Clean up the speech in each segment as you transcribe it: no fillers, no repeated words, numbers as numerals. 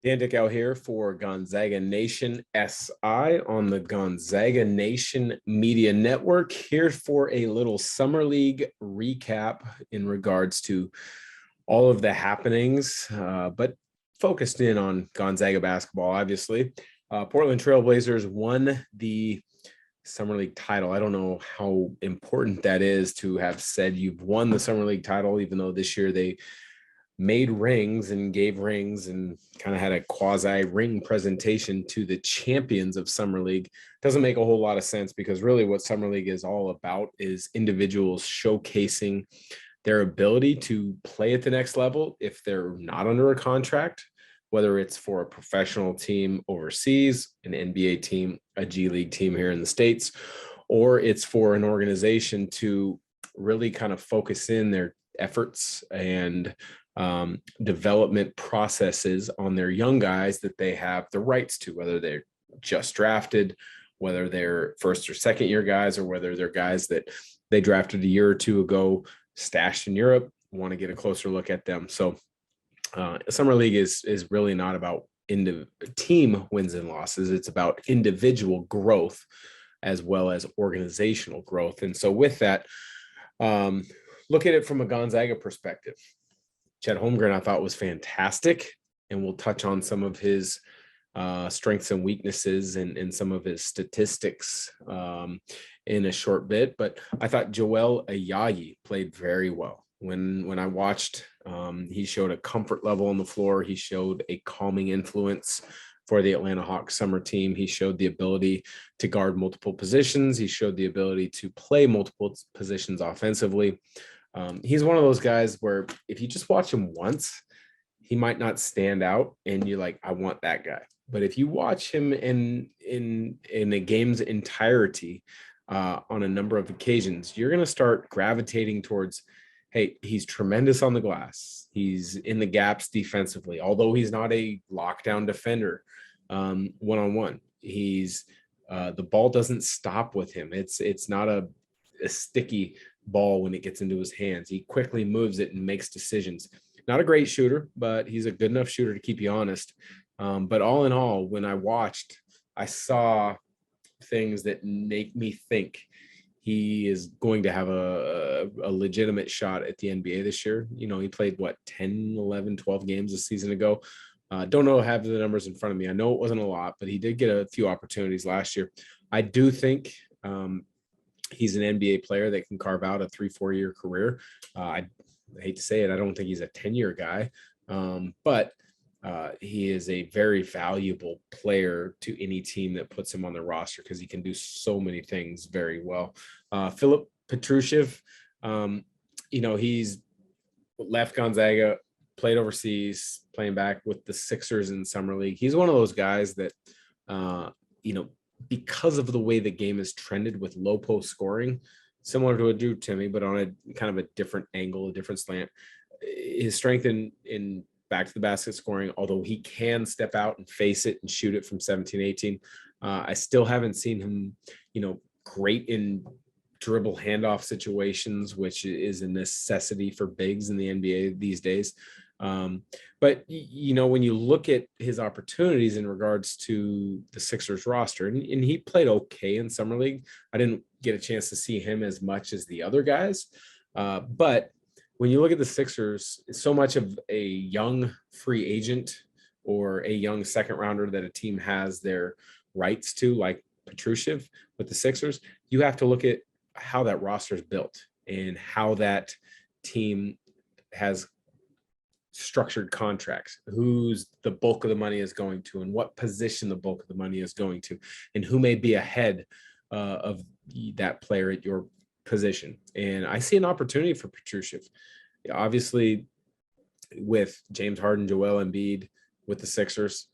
Dan Dickau here for Gonzaga Nation SI on the Gonzaga Nation Media Network, here for a little Summer League recap in regards to all of the happenings, but focused in on Gonzaga basketball, obviously. Portland Trailblazers won the Summer League title. I don't know how important that is to have said you've won the Summer League title, even though this year they made rings and gave rings and kind of had a quasi ring presentation to the champions of Summer League. Doesn't make a whole lot of sense, because really what Summer League is all about is individuals showcasing their ability to play at the next level if they're not under a contract, whether it's for a professional team overseas, an NBA team, a G League team here in the States, or it's for an organization to really kind of focus in their efforts and development processes on their young guys that they have the rights to, whether they're just drafted, whether they're first or second year guys, or whether they're guys that they drafted a year or two ago, stashed in Europe, want to get a closer look at them. So Summer League is really not about team wins and losses. It's about individual growth as well as organizational growth. And so with that, look at it from a Gonzaga perspective. Chet Holmgren, I thought, was fantastic, and we'll touch on some of his strengths and weaknesses and some of his statistics in a short bit. But I thought Joel Ayayi played very well. When I watched, he showed a comfort level on the floor. He showed a calming influence for the Atlanta Hawks summer team. He showed the ability to guard multiple positions. He showed the ability to play multiple positions offensively. He's one of those guys where if you just watch him once, he might not stand out and you're like, I want that guy. But if you watch him in a game's entirety on a number of occasions, you're going to start gravitating towards, hey, he's tremendous on the glass. He's in the gaps defensively, although he's not a lockdown defender one-on-one. He's the ball doesn't stop with him. It's not a sticky ball when it gets into his hands. He quickly moves it and makes decisions. Not a great shooter, but he's a good enough shooter to keep you honest. But all in all, when I watched, I saw things that make me think he is going to have a legitimate shot at the NBA this year. You know, he played 10, 11, 12 games a season ago. Don't know, have the numbers in front of me. I know it wasn't a lot, but he did get a few opportunities last year. I do think he's an NBA player that can carve out a 3-4 year career. I hate to say it, I don't think he's a 10-year guy, but he is a very valuable player to any team that puts him on the roster, because he can do so many things very well. Filip Petrusev, he's left Gonzaga, played overseas, playing back with the Sixers in Summer League. He's one of those guys that, because of the way the game is trended with low post scoring, similar to a Drew Timmy, but on a kind of a different angle, a different slant, his strength in back to the basket scoring, although he can step out and face it and shoot it from 17, 18. I still haven't seen him, great in dribble handoff situations, which is a necessity for bigs in the NBA these days. But when you look at his opportunities in regards to the Sixers roster, and he played okay in Summer League. I didn't get a chance to see him as much as the other guys. But when you look at the Sixers, so much of a young free agent or a young second rounder that a team has their rights to, like Petrusev with the Sixers, you have to look at how that roster is built and how that team has structured contracts, who's the bulk of the money is going to, and what position the bulk of the money is going to, and who may be ahead of that player at your position. And I see an opportunity for Petrusev. Obviously, with James Harden, Joel Embiid, with the Sixers,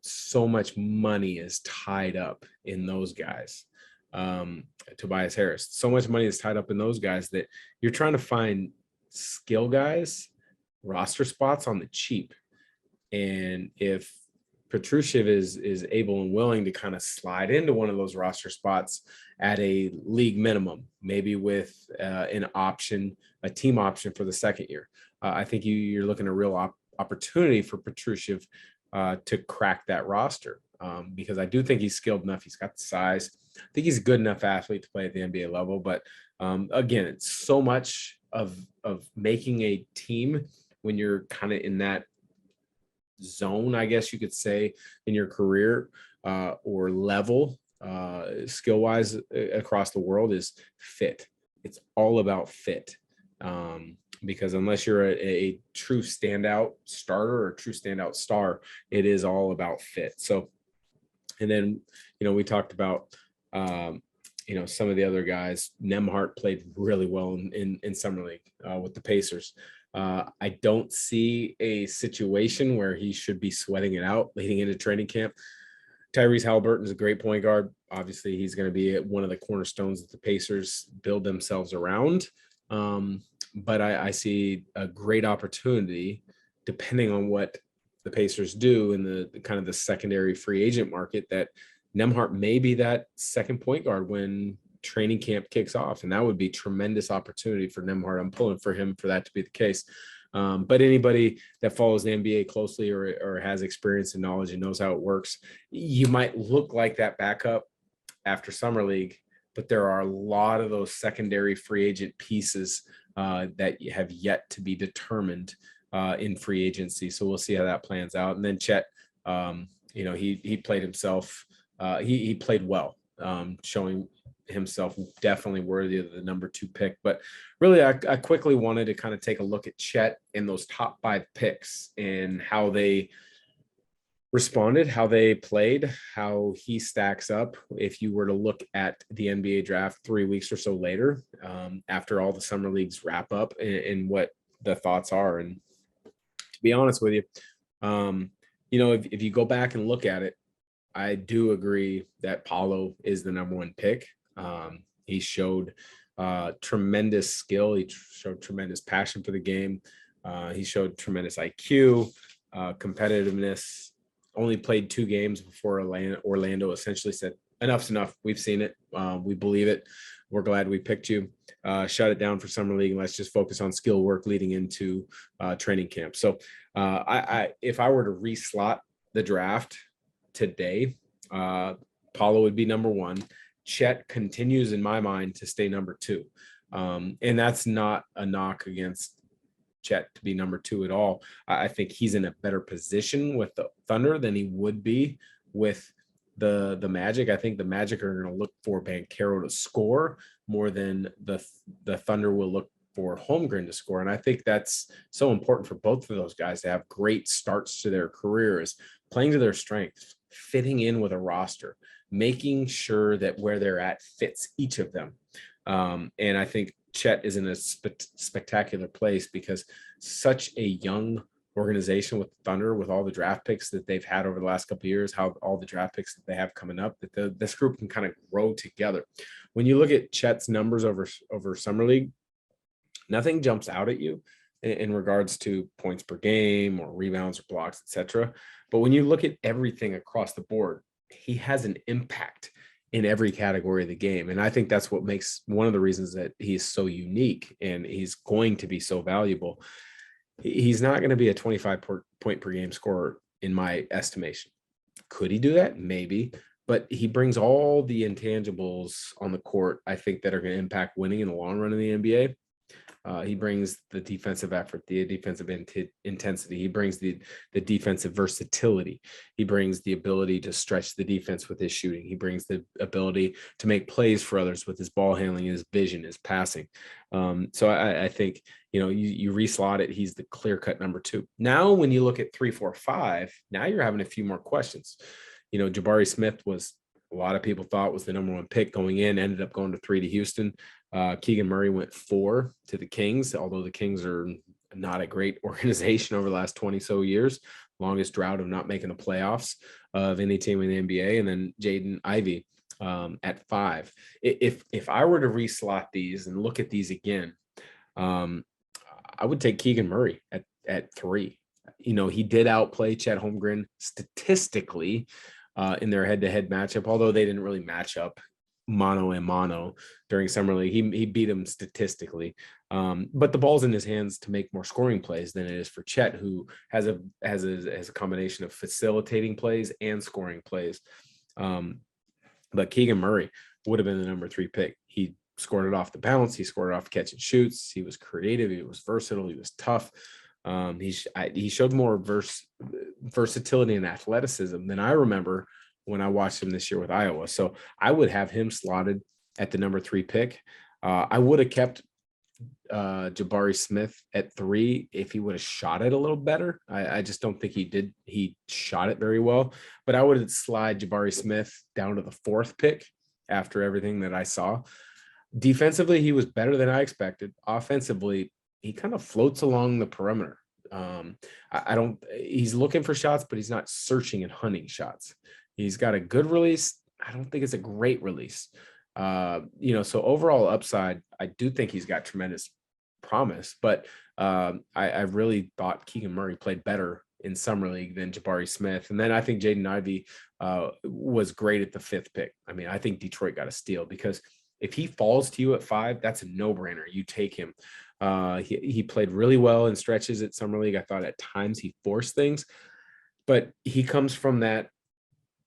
so much money is tied up in those guys. Tobias Harris, so much money is tied up in those guys that you're trying to find skill guys, roster spots on the cheap. And if Petrusev is able and willing to kind of slide into one of those roster spots at a league minimum, maybe with an option, a team option for the second year, I think you're looking at a real opportunity for Petrusev to crack that roster, because I do think he's skilled enough. He's got the size. I think he's a good enough athlete to play at the NBA level. But again, it's so much of making a team when you're kind of in that zone, I guess you could say, in your career or level, skill wise across the world, is fit. It's all about fit. Because unless you're a true standout starter or true standout star, it is all about fit. So, and then, we talked about, some of the other guys. Nembhard played really well in Summer League with the Pacers. I don't see a situation where he should be sweating it out leading into training camp. Tyrese Halliburton's a great point guard. Obviously, he's going to be one of the cornerstones that the Pacers build themselves around. But I see a great opportunity, depending on what the Pacers do in the kind of the secondary free agent market, that Nembhard may be that second point guard when training camp kicks off. And that would be tremendous opportunity for Nembhard. I'm pulling for him for that to be the case. But anybody that follows the NBA closely or has experience and knowledge and knows how it works, you might look like that backup after Summer League, but there are a lot of those secondary free agent pieces that have yet to be determined in free agency. So we'll see how that plans out. And then Chet, he played himself. He played well, showing himself definitely worthy of the number 2 pick. But really, I quickly wanted to kind of take a look at Chet and those top 5 picks and how they responded, how they played, how he stacks up. If you were to look at the NBA draft 3 weeks or so later, after all the summer leagues wrap up, and what the thoughts are. And to be honest with you, if you go back and look at it, I do agree that Paulo is the number 1 pick. He showed tremendous skill. He showed tremendous passion for the game. He showed tremendous IQ, competitiveness. Only played 2 games before Orlando essentially said, enough's enough. We've seen it. We believe it. We're glad we picked you. Shut it down for summer league, and let's just focus on skill work leading into training camp. So if I were to reslot the draft today, Paulo would be number 1. Chet continues in my mind to stay number 2. And that's not a knock against Chet to be number 2 at all. I think he's in a better position with the Thunder than he would be with the Magic. I think the Magic are going to look for Banchero to score more than the Thunder will look for Holmgren to score. And I think that's so important for both of those guys to have great starts to their careers, playing to their strengths, fitting in with a roster, making sure that where they're at fits each of them. And I think Chet is in a spectacular place because such a young organization with Thunder, with all the draft picks that they've had over the last couple of years, how all the draft picks that they have coming up, that this group can kind of grow together. When you look at Chet's numbers over summer league, nothing jumps out at you in regards to points per game or rebounds or blocks, etc. But when you look at everything across the board, he has an impact in every category of the game. And I think that's what makes one of the reasons that he's so unique and he's going to be so valuable. He's not going to be a 25 point per game scorer in my estimation. Could he do that? Maybe. But he brings all the intangibles on the court, I think, that are going to impact winning in the long run in the NBA. He brings the defensive effort, the defensive intensity. He brings the defensive versatility. He brings the ability to stretch the defense with his shooting. He brings the ability to make plays for others with his ball handling, his vision, his passing. So I think, you reslot it. He's the clear-cut number 2. Now, when you look at 3, 4, 5, now you're having a few more questions. Jabari Smith was, a lot of people thought, was the number 1 pick going in, ended up going to 3 to Houston. Keegan Murray went 4 to the Kings, although the Kings are not a great organization over the last 20 so years, longest drought of not making the playoffs of any team in the NBA. And then Jaden Ivey at 5. If I were to reslot these and look at these again, I would take Keegan Murray at 3. He did outplay Chet Holmgren statistically in their head-to-head matchup, although they didn't really match up mano a mano during summer league. He beat him statistically, but the ball's in his hands to make more scoring plays than it is for Chet, who has a combination of facilitating plays and scoring plays. But Keegan Murray would have been the number 3 pick. He scored it off the bounce. He scored it off catch and shoots. He was creative. He was versatile. He was tough. He showed more versatility and athleticism than I remember when I watched him this year with Iowa. So I would have him slotted at the number 3 pick. I would have kept Jabari Smith at 3 if he would have shot it a little better. I just don't think he did. He shot it very well, but I would slide Jabari Smith down to the 4th pick after everything that I saw. Defensively, he was better than I expected. Offensively, he kind of floats along the perimeter. He's looking for shots, but he's not searching and hunting shots. He's got a good release. I don't think it's a great release. So overall upside, I do think he's got tremendous promise, but I really thought Keegan Murray played better in summer league than Jabari Smith. And then I think Jaden Ivey was great at the 5th pick. I mean, I think Detroit got a steal, because if he falls to you at 5, that's a no-brainer. You take him. He played really well in stretches at summer league. I thought at times he forced things, but he comes from that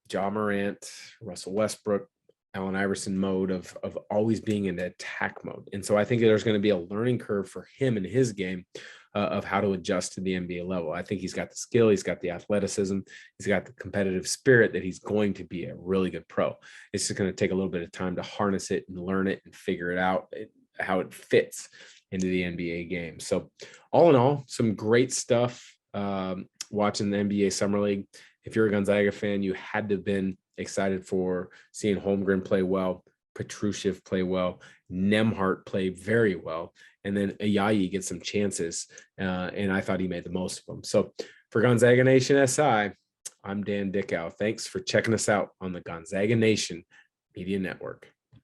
Ja Morant, Russell Westbrook, Allen Iverson mode of always being in attack mode. And so I think there's going to be a learning curve for him in his game of how to adjust to the NBA level. I think he's got the skill, he's got the athleticism, he's got the competitive spirit that he's going to be a really good pro. It's just going to take a little bit of time to harness it and learn it and figure it out, how it fits into the NBA game. So all in all, some great stuff watching the NBA Summer League. If you're a Gonzaga fan, you had to have been excited for seeing Holmgren play well, Petrushev play well, Nembhard play very well, and then Ayayi get some chances, and I thought he made the most of them. So for Gonzaga Nation SI, I'm Dan Dickau. Thanks for checking us out on the Gonzaga Nation Media Network.